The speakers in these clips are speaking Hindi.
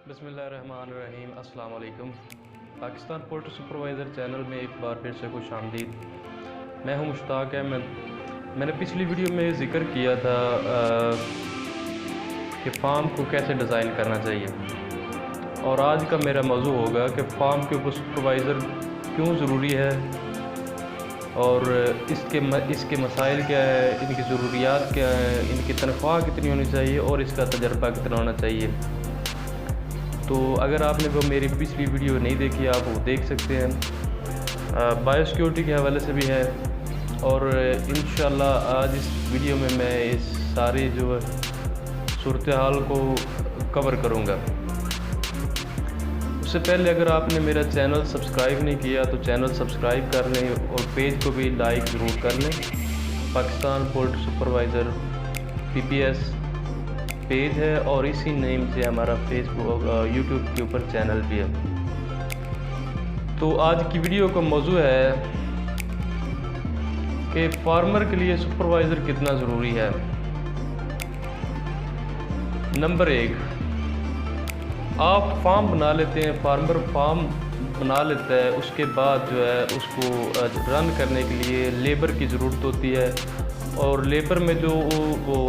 बिस्मिल्लाहिर्रहमानिर्रहीम। अस्सलाम वालेकुम। पाकिस्तान पोल्ट्री सुपरवाइज़र चैनल में एक बार फिर से खुशामदीद। मैं हूं मुश्ताक अहमद। मैंने पिछली वीडियो में ज़िक्र किया था कि फ़ार्म को कैसे डिज़ाइन करना चाहिए, और आज का मेरा मौजू होगा कि फ़ार्म के ऊपर सुपरवाइज़र क्यों ज़रूरी है और इसके मसाइल क्या है, इनकी ज़रूरियात क्या है, इनकी तनख्वाह कितनी होनी चाहिए और इसका तजर्बा कितना होना चाहिए। तो अगर आपने वो मेरी पिछली वीडियो नहीं देखी, आप वो देख सकते हैं। बायोसिक्योरिटी के हवाले से भी है, और इंशाल्लाह आज इस वीडियो में मैं इस सारी जो सूरत हाल को कवर करूँगा। उससे पहले अगर आपने मेरा चैनल सब्सक्राइब नहीं किया तो चैनल सब्सक्राइब कर लें और पेज को भी लाइक ज़रूर कर लें। Pakistan poultry supervisor PPS page है और इसी नेम से हमारा फेसबुक यूट्यूब के ऊपर चैनल भी है। तो आज की वीडियो का मौजू है कि फार्मर के लिए सुपरवाइज़र कितना ज़रूरी है। नंबर 1, आप फार्म बना लेते हैं, फार्मर फार्म बना लेता है, उसके बाद जो है उसको रन करने के लिए लेबर की ज़रूरत होती है। और लेबर में जो वो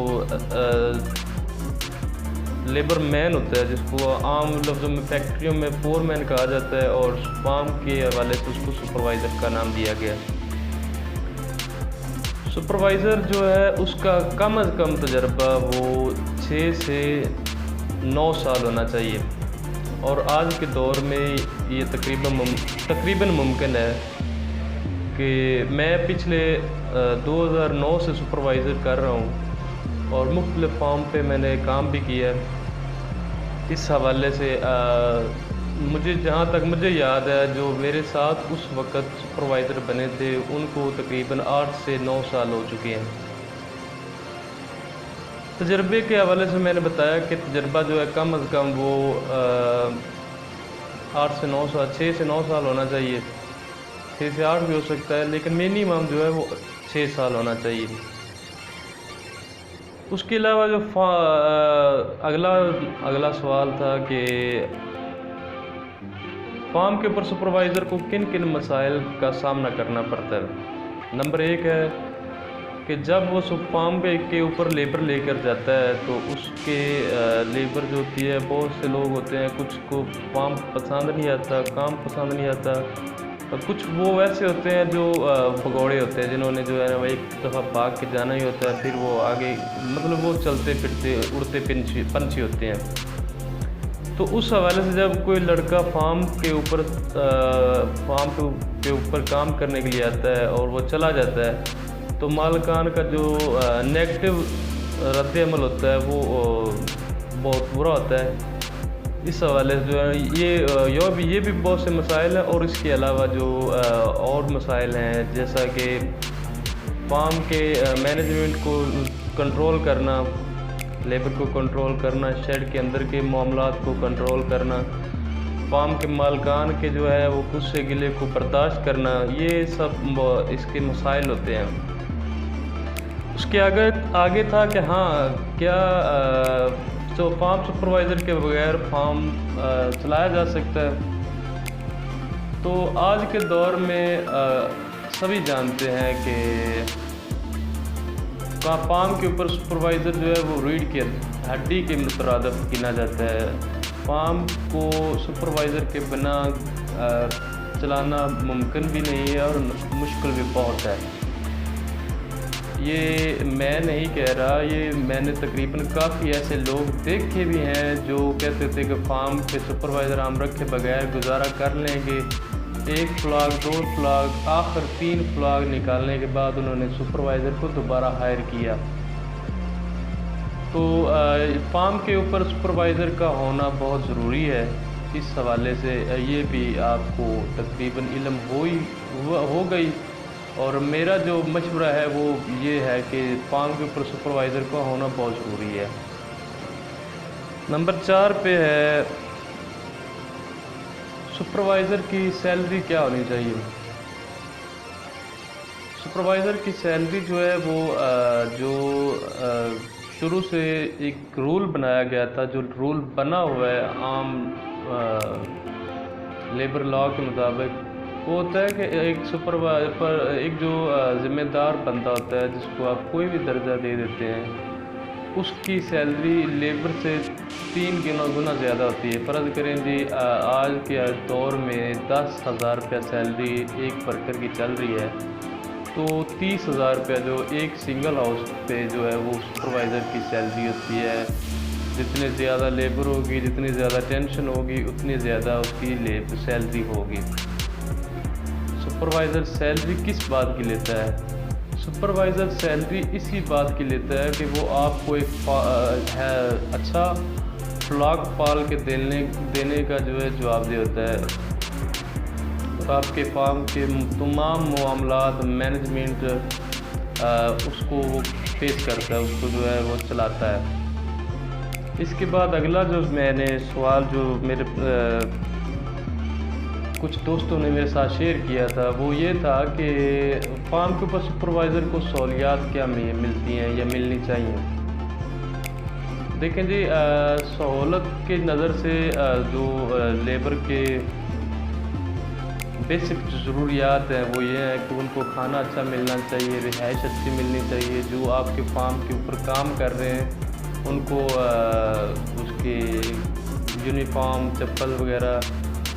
लेबर मैन होता है, जिसको आम लफ्ज़ों में फैक्ट्रियों में फोरमैन कहा जाता है, और फार्म के हवाले से उसको सुपरवाइज़र का नाम दिया गया। सुपरवाइज़र जो है उसका कम अज़ कम तजर्बा वो 6 से 9 साल होना चाहिए, और आज के दौर में ये तकरीबन मुमकिन है कि मैं पिछले 2009 से सुपरवाइज़र कर रहा हूँ और मुख्तलिफ़ फार्म पे मैंने काम भी किया है। इस हवाले से मुझे जहाँ तक मुझे याद है, जो मेरे साथ उस वक़्त सुपरवाइज़र बने थे उनको तकरीबन 8 से 9 साल हो चुके हैं। तजर्बे के हवाले से मैंने बताया कि तजर्बा जो है कम अज़ कम वो 8 से 9 साल, 6 से 9 साल होना चाहिए। 6 से 8 भी हो सकता है, लेकिन मिनिमम जो है वो 6 साल होना चाहिए। उसके अलावा जो अगला सवाल था कि फार्म के ऊपर सुपरवाइज़र को किन किन मसाइल का सामना करना पड़ता है। नंबर 1 है कि जब वो फार्म के ऊपर लेबर लेकर जाता है तो उसके लेबर जो होती है, बहुत से लोग होते हैं, कुछ को फार्म पसंद नहीं आता, काम पसंद नहीं आता, कुछ वो वैसे होते हैं जो भगौड़े होते हैं, जिन्होंने जो है वो एक दफ़ा भाग के जाना ही होता है, फिर वो आगे मतलब वो चलते फिरते उड़ते पंछी होते हैं। तो उस हवाले से जब कोई लड़का फार्म के ऊपर काम करने के लिए आता है और वो चला जाता है, तो मालिकान का जो नेगेटिव रद्द-ए-अमल होता है वो बहुत बुरा होता है। इस हवाले से जो है ये भी बहुत से मसाइल हैं, और इसके अलावा जो और मसाइल हैं, जैसा कि फार्म के मैनेजमेंट को कंट्रोल करना, लेबर को कंट्रोल करना, शेड के अंदर के मामलात को कंट्रोल करना, फार्म के मालिकान के जो है वो गुस्से गिले को बर्दाश्त करना, ये सब इसके मसाइल होते हैं। उसके आगे था कि हाँ, क्या तो फार्म सुपरवाइज़र के बगैर फार्म चलाया जा सकता है। तो आज के दौर में सभी जानते हैं कि फार्म के ऊपर सुपरवाइज़र जो है वो रीढ़ की हड्डी के मुतरादिफ गिना जाता है। फार्म को सुपरवाइज़र के बिना चलाना मुमकिन भी नहीं है और मुश्किल भी बहुत है। ये मैं नहीं कह रहा, ये मैंने तकरीबन काफ़ी ऐसे लोग देखे भी हैं जो कहते थे कि फार्म पे सुपरवाइज़र हम रखे बगैर गुजारा कर लेंगे। 1 फ्लाग, 2 फ्लाग, आखिर 3 फ्लाग निकालने के बाद उन्होंने सुपरवाइज़र को दोबारा हायर किया। तो फार्म के ऊपर सुपरवाइज़र का होना बहुत ज़रूरी है। इस हवाले से ये भी आपको तकरीबन इल्म हो गई, और मेरा जो मशवरा है वो ये है कि फार्म के ऊपर सुपरवाइज़र का होना बहुत ज़रूरी है। नंबर 4 पे है सुपरवाइज़र की सैलरी क्या होनी चाहिए। सुपरवाइज़र की सैलरी जो है वो जो शुरू से एक रूल बनाया गया था, जो रूल बना हुआ है आम लेबर लॉ के मुताबिक, वो होता है कि एक सुपरवाइजर पर एक जो ज़िम्मेदार बंदा होता है, जिसको आप कोई भी दर्जा दे देते हैं, उसकी सैलरी लेबर से 3 गुना ज़्यादा होती है। फ़र्ज़ करें जी आज के दौर में 10,000 रुपया सैलरी एक वर्कर की चल रही है, तो 30,000 रुपया जो एक सिंगल हाउस पे जो है वो सुपरवाइज़र की सैलरी होती है। जितने ज़्यादा लेबर होगी, जितनी ज़्यादा टेंशन होगी, उतनी ज़्यादा उसकी सैलरी होगी। सुपरवाइज़र सैलरी किस बात की लेता है? सुपरवाइज़र सैलरी इसी बात की लेता है कि वो आपको एक अच्छा फ्लॉक पाल के देने का जो है जवाबदेह होता है, और आपके फार्म के तमाम मामलात मैनेजमेंट उसको वो फेस करता है, उसको जो है वो चलाता है। इसके बाद अगला जो मैंने सवाल जो मेरे कुछ दोस्तों ने मेरे साथ शेयर किया था, वो ये था कि फार्म के ऊपर सुपरवाइज़र को सहूलियात क्या मिलती हैं या मिलनी चाहिए। देखें जी, सहूलत की नज़र से जो लेबर के बेसिक ज़रूरियात हैं वो ये है कि उनको खाना अच्छा मिलना चाहिए, रिहाइश अच्छी मिलनी चाहिए। जो आपके फार्म के ऊपर काम कर रहे हैं उनको उसके यूनिफॉर्म, चप्पल वगैरह,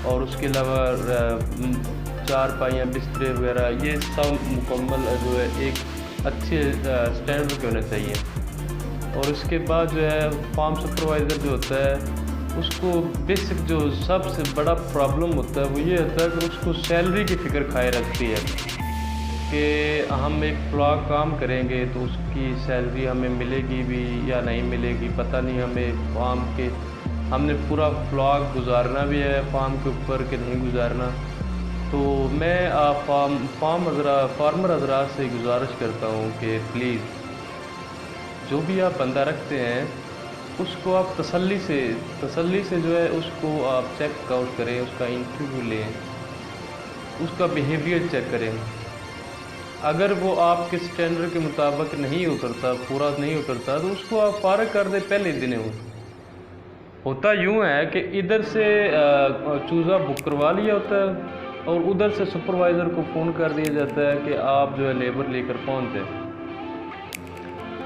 और उसके अलावा चारपाइयाँ, बिस्तरे वगैरह, ये सब मुकम्मल जो है एक अच्छे स्टैंडर्ड के होने चाहिए। और उसके बाद जो है फार्म सुपरवाइज़र जो होता है, उसको बेसिक जो सबसे बड़ा प्रॉब्लम होता है वो ये होता है कि उसको सैलरी की फ़िक्र खाए रखती है कि हम एक फ्लॉक काम करेंगे तो उसकी सैलरी हमें मिलेगी भी या नहीं मिलेगी, पता नहीं। हमें फार्म के हमने पूरा फ्लॉक गुजारना भी है फार्म के ऊपर कि नहीं गुजारना। तो मैं फार्मर हज़रात से गुजारिश करता हूँ कि प्लीज़ जो भी आप बंदा रखते हैं उसको आप तसल्ली से जो है उसको आप चेक आउट करें, उसका इंटरव्यू लें, उसका बिहेवियर चेक करें। अगर वो आपके स्टैंडर्ड के मुताबिक नहीं उतरता, पूरा नहीं उतरता, तो उसको आप फारग कर दें पहले दिन। होता यूँ है कि इधर से चूज़ा बुक करवा लिया होता है और उधर से सुपरवाइज़र को फ़ोन कर दिया जाता है कि आप जो है लेबर लेकर पहुँचे।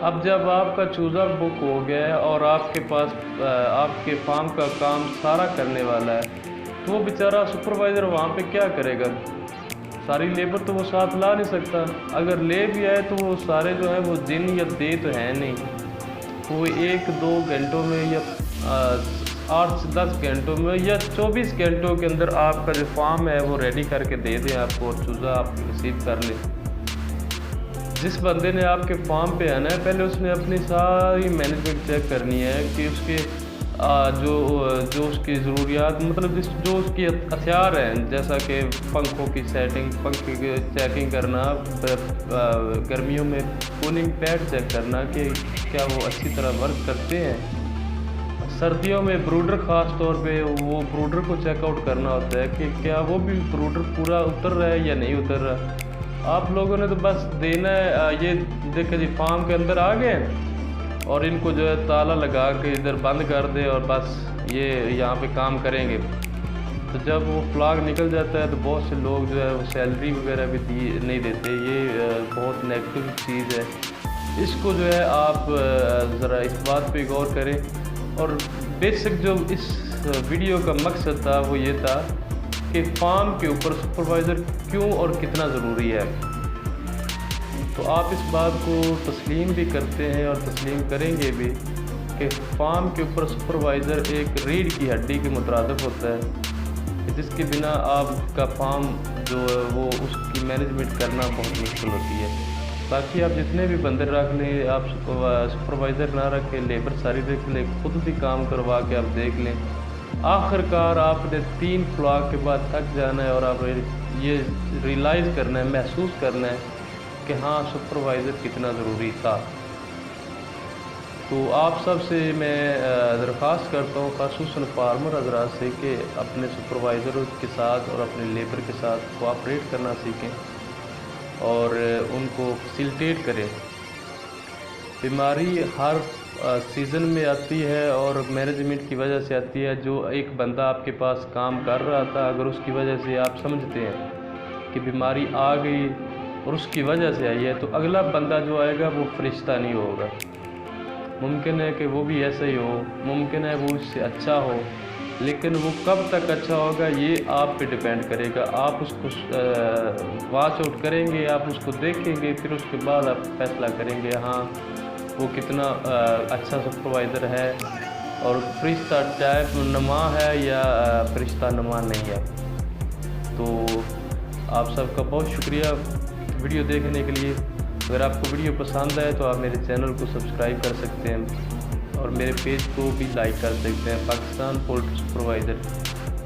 अब जब आपका चूज़ा बुक हो गया है और आपके पास आपके फार्म का काम सारा करने वाला है, तो वो बेचारा सुपरवाइज़र वहाँ पे क्या करेगा? सारी लेबर तो वो साथ ला नहीं सकता। अगर ले भी आए तो वो सारे जो है वो दिन या दे तो है नहीं, वो 1-2 घंटों में या 8 से 10 घंटों में या 24 घंटों के अंदर आपका जो फार्म है वो रेडी करके दे दें आपको, और चूज़ा आप रिसीव कर लें। जिस बंदे ने आपके फार्म पे आना है, पहले उसने अपनी सारी मैनेजमेंट चेक करनी है कि उसके जो उसकी ज़रूरियात, मतलब जो उसकी हथियार हैं, जैसा कि पंखों की सेटिंग, पंखे की चेकिंग करना, गर्मियों में कूलिंग पैड चेक करना कि क्या वो अच्छी तरह वर्क करते हैं। सर्दियों में ब्रूडर ख़ास तौर पे वो ब्रूडर को चेकआउट करना होता है कि क्या वो भी ब्रूडर पूरा उतर रहा है या नहीं उतर रहा। आप लोगों ने तो बस देना है, ये देखें जी फार्म के अंदर आ गए और इनको जो है ताला लगा के इधर बंद कर दे और बस ये यहाँ पे काम करेंगे। तो जब वो फ्लॉग निकल जाता है तो बहुत से लोग जो है वो सैलरी वगैरह भी नहीं देते। ये बहुत नेगेटिव चीज़ है। इसको जो है आप ज़रा इस बात पे गौर करें। और बेसिक जो इस वीडियो का मकसद था वो ये था कि फार्म के ऊपर सुपरवाइज़र क्यों और कितना ज़रूरी है। तो आप इस बात को तस्लीम भी करते हैं और तस्लीम करेंगे भी कि फार्म के ऊपर सुपरवाइज़र एक रीढ़ की हड्डी के मुतरादिफ होता है, जिसके बिना आपका फार्म जो है वो उसकी मैनेजमेंट करना बहुत मुश्किल होती है। बाकी आप जितने भी बंदे रख लें, आप सुपरवाइज़र ना रखें, लेबर सारी देख लें, खुद भी काम करवा के आप देख लें, आखिरकार आपने 3 फ्लॉग के बाद थक जाना है और आप ये रियलाइज़ करना है, महसूस करना है कि हाँ सुपरवाइज़र कितना ज़रूरी था। तो आप सब से मैं दरख्वास्त करता हूँ, ख़ासतौर फार्मर हज़रात से, कि अपने सुपरवाइज़रों के साथ और अपने लेबर के साथ कोऑपरेट करना सीखें और उनको फैसिलिटेट करें। बीमारी हर सीज़न में आती है और मैनेजमेंट की वजह से आती है। जो एक बंदा आपके पास काम कर रहा था, अगर उसकी वजह से आप समझते हैं कि बीमारी आ गई और उसकी वजह से आई है, तो अगला बंदा जो आएगा वो फरिश्ता नहीं होगा। मुमकिन है कि वो भी ऐसा ही हो, मुमकिन है वो इससे अच्छा हो, लेकिन वो कब तक अच्छा होगा ये आप पे डिपेंड करेगा। आप उसको वॉच आउट करेंगे, आप उसको देखेंगे, फिर उसके बाद आप फैसला करेंगे हाँ वो कितना अच्छा सुपरवाइज़र है और फरिश्ता टाइप नुमा है या फरिश्ता नुमा नहीं है। तो आप सबका बहुत शुक्रिया वीडियो देखने के लिए। अगर आपको वीडियो पसंद आए तो आप मेरे चैनल को सब्सक्राइब कर सकते हैं और मेरे पेज को भी लाइक कर सकते हैं। Pakistan poultry supervisor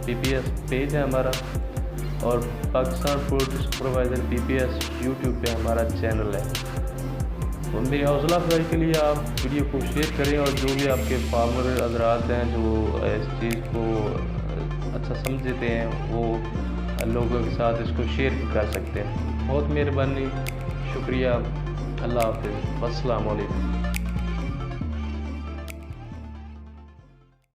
PPS page है हमारा और Pakistan poultry supervisor PPS YouTube पे हमारा चैनल है। तो मेरी हौसला अफजाई के लिए आप वीडियो को शेयर करें और जो भी आपके फार्मर हजरात हैं जो इस चीज़ को अच्छा समझते हैं वो लोगों के साथ इसको शेयर भी कर सकते हैं। बहुत मेहरबानी, शुक्रिया, अल्लाह हाफ़िज़, अस्सलाम वालेकुम।